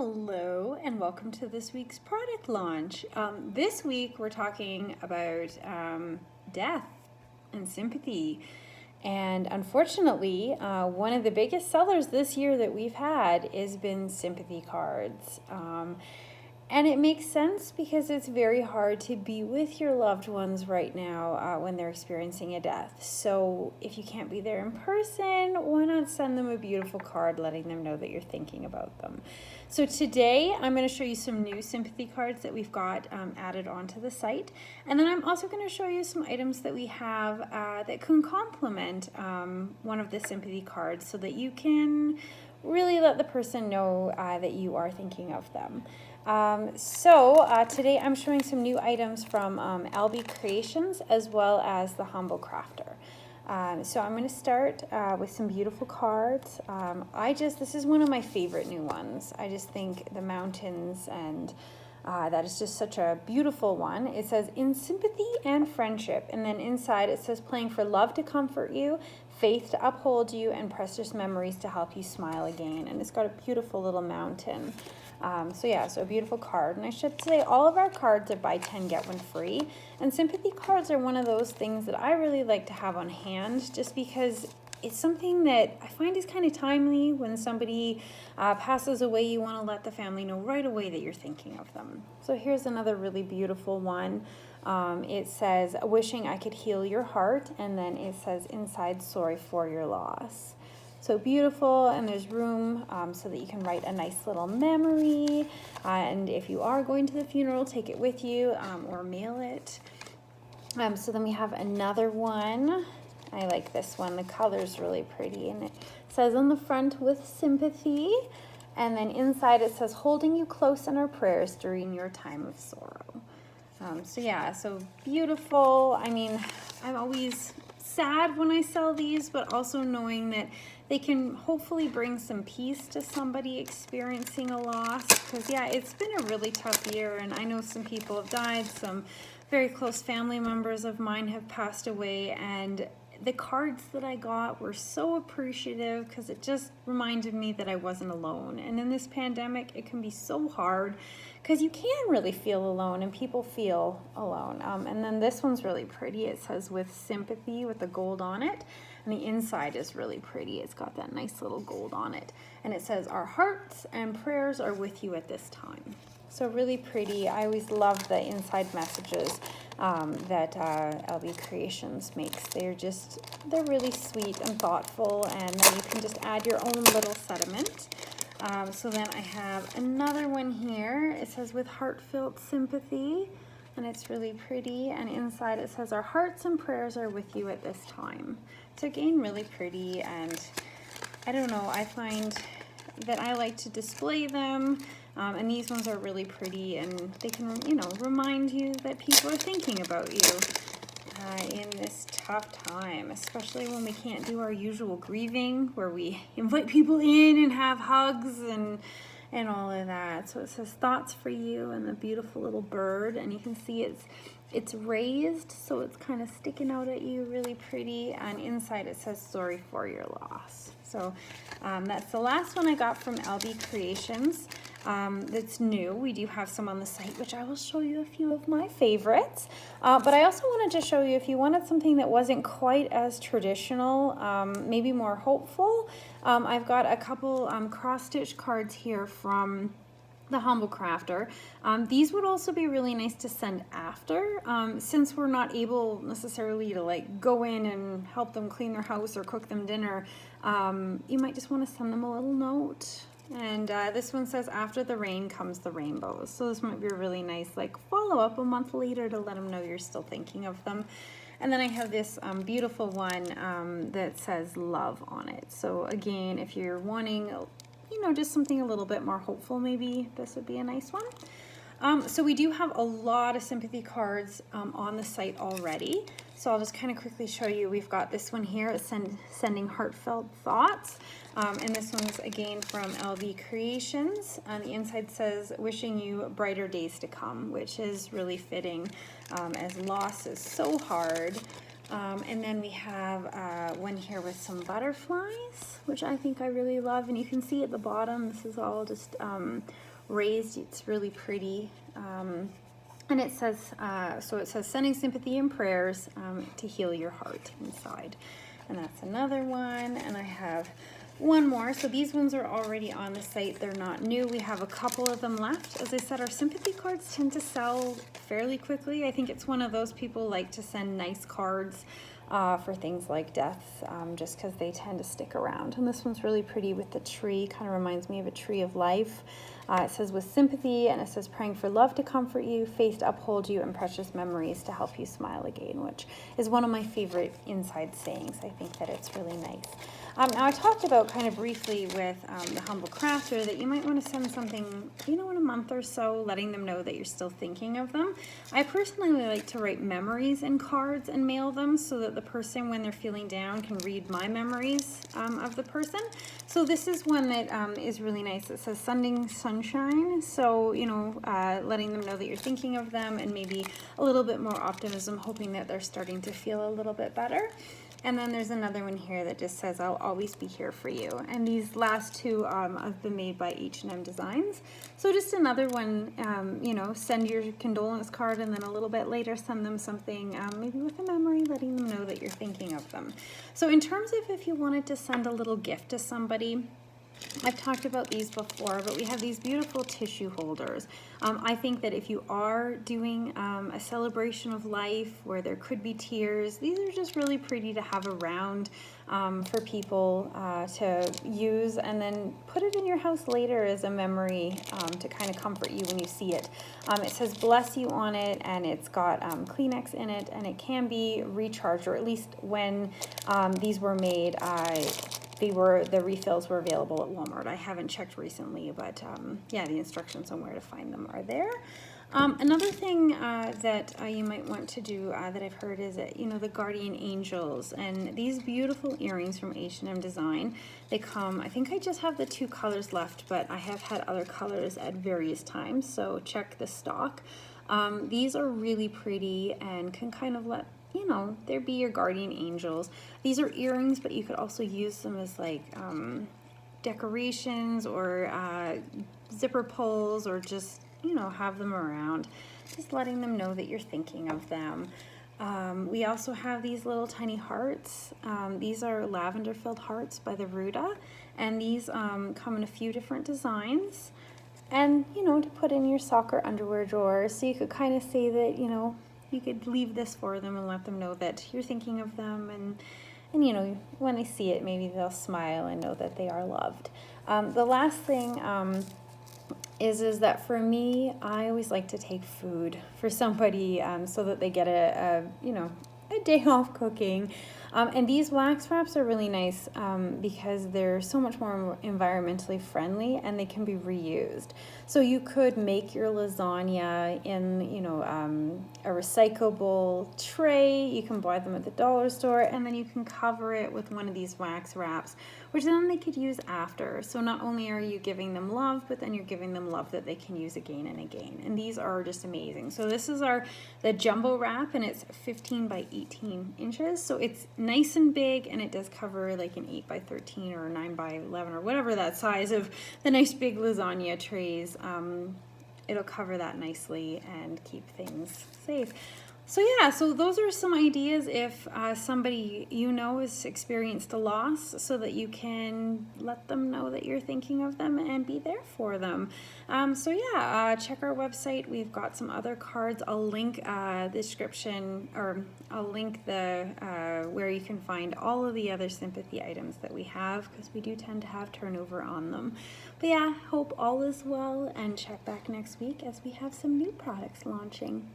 Hello and welcome to this week's product launch. This week we're talking about death and sympathy. And unfortunately, one of the biggest sellers this year that we've had has been sympathy cards. And it makes sense because it's very hard to be with your loved ones right now when they're experiencing a death. So if you can't be there in person, why not send them a beautiful card letting them know that you're thinking about them? So today I'm going to show you some new sympathy cards that we've got added onto the site. And then I'm also going to show you some items that we have that can complement one of the sympathy cards so that you can really let the person know that you are thinking of them. Today I'm showing some new items from LB Creations as well as the Humble Crafter. So I'm going to start with some beautiful cards. This is one of my favorite new ones. I just think the mountains and that is just such a beautiful one. It says, in sympathy and friendship. And then inside it says, playing for love to comfort you, faith to uphold you, and precious memories to help you smile again. And it's got a beautiful little mountain. So a beautiful card. And I should say all of our cards are buy 10, get one free. And sympathy cards are one of those things that I really like to have on hand just because it's something that I find is kind of timely. When somebody passes away, you want to let the family know right away that you're thinking of them. So here's another really beautiful one. It says, wishing I could heal your heart. And then it says, inside, sorry for your loss. So beautiful, and there's room so that you can write a nice little memory. And if you are going to the funeral, take it with you or mail it. So then we have another one. I like this one. The color's really pretty, and it says on the front, with sympathy, and then inside it says, holding you close in our prayers during your time of sorrow. So beautiful. I mean, I'm always sad when I sell these, but also knowing that they can hopefully bring some peace to somebody experiencing a loss, because it's been a really tough year, and I know some people have died. Some very close family members of mine have passed away, and the cards that I got were so appreciative because it just reminded me that I wasn't alone. And in this pandemic, it can be so hard because you can really feel alone, and people feel alone. And then this one's really pretty. It says, with sympathy, with the gold on it. And the inside is really pretty. It's got that nice little gold on it. And it says, our hearts and prayers are with you at this time. So really pretty. I always love the inside messages that LB Creations makes. They're really sweet and thoughtful, and then you can just add your own little sentiment. So then I have another one here. It says, with heartfelt sympathy, and it's really pretty. And inside it says, our hearts and prayers are with you at this time. So again, really pretty, and I don't know, I find that I like to display them. And these ones are really pretty, and they can, remind you that people are thinking about you in this tough time, especially when we can't do our usual grieving where we invite people in and have hugs and all of that. So it says, thoughts for you, and the beautiful little bird, and you can see it's raised, so it's kind of sticking out at you, really pretty. And inside it says, sorry for your loss. So that's the last one I got from LB Creations. That's new. We do have some on the site, which I will show you a few of my favorites. But I also wanted to show you, if you wanted something that wasn't quite as traditional, maybe more hopeful, I've got a couple cross-stitch cards here from the Humble Crafter. These would also be really nice to send after, since we're not able necessarily to go in and help them clean their house or cook them dinner. You might just want to send them a little note. And this one says, after the rain comes the rainbows. So this might be a really nice follow-up a month later to let them know you're still thinking of them. And then I have this beautiful one that says love on it. So again, if you're wanting just something a little bit more hopeful, maybe this would be a nice one. So we do have a lot of sympathy cards on the site already. So I'll just kind of quickly show you. We've got this one here, it's sending heartfelt thoughts. And this one's again from LB Creations. On the inside says, wishing you brighter days to come, which is really fitting as loss is so hard. And then we have one here with some butterflies, which I think I really love. And you can see at the bottom, this is all just raised. It's really pretty. And it says, so it says, sending sympathy and prayers to heal your heart inside. And that's another one. And I have one more. So these ones are already on the site. They're not new. We have a couple of them left. As I said, our sympathy cards tend to sell fairly quickly. I think it's one of those people like to send nice cards for things like deaths, just because they tend to stick around. And this one's really pretty with the tree. Kind of reminds me of a tree of life. It says, with sympathy, and it says, praying for love to comfort you, faith to uphold you, and precious memories to help you smile again, which is one of my favorite inside sayings. I think that it's really nice. Now, I talked about kind of briefly with the Humble Crafter that you might want to send something, in a month or so, letting them know that you're still thinking of them. I personally like to write memories in cards and mail them so that the person, when they're feeling down, can read my memories of the person. So this is one that is really nice. It says, sending sunshine. So, letting them know that you're thinking of them and maybe a little bit more optimism, hoping that they're starting to feel a little bit better. And then there's another one here that just says, I'll always be here for you. And these last two have been made by H&M Designs. So just another one, send your condolence card and then a little bit later send them something, maybe with a memory, letting them know that you're thinking of them. So in terms of if you wanted to send a little gift to somebody, I've talked about these before, but we have these beautiful tissue holders. I think that if you are doing a celebration of life where there could be tears, these are just really pretty to have around for people to use, and then put it in your house later as a memory to kind of comfort you when you see it. It says bless you on it, and it's got Kleenex in it, and it can be recharged, or at least when these were made, the refills were available at Walmart. I haven't checked recently, but yeah, the instructions on where to find them are there. Another thing that you might want to do that I've heard is that, the guardian angels, and these beautiful earrings from H&M Design. They come, I think I just have the 2 colors left, but I have had other colors at various times, so check the stock. These are really pretty and can kind of let there be your guardian angels. These are earrings, but you could also use them as like decorations or zipper pulls, or just have them around, just letting them know that you're thinking of them. We also have these little tiny hearts. These are lavender filled hearts by the Ruda, and these come in a few different designs, and to put in your sock or underwear drawer. So you could kind of say that you could leave this for them and let them know that you're thinking of them, and when they see it, maybe they'll smile and know that they are loved. The last thing is that for me, I always like to take food for somebody so that they get a day off cooking. And these wax wraps are really nice because they're so much more environmentally friendly, and they can be reused. So you could make your lasagna in, a recyclable tray. You can buy them at the dollar store, and then you can cover it with one of these wax wraps, which then they could use after. So not only are you giving them love, but then you're giving them love that they can use again and again. And these are just amazing. So this is the jumbo wrap, and it's 15 by 18 inches. So it's nice and big, and it does cover like an 8 by 13 or 9 by 11 or whatever that size of the nice big lasagna trays. It'll cover that nicely and keep things safe. So yeah, so those are some ideas if somebody has experienced a loss, so that you can let them know that you're thinking of them and be there for them. So yeah, check our website. We've got some other cards. I'll link the description, or I'll link the where you can find all of the other sympathy items that we have, because we do tend to have turnover on them. But yeah, hope all is well, and check back next week as we have some new products launching.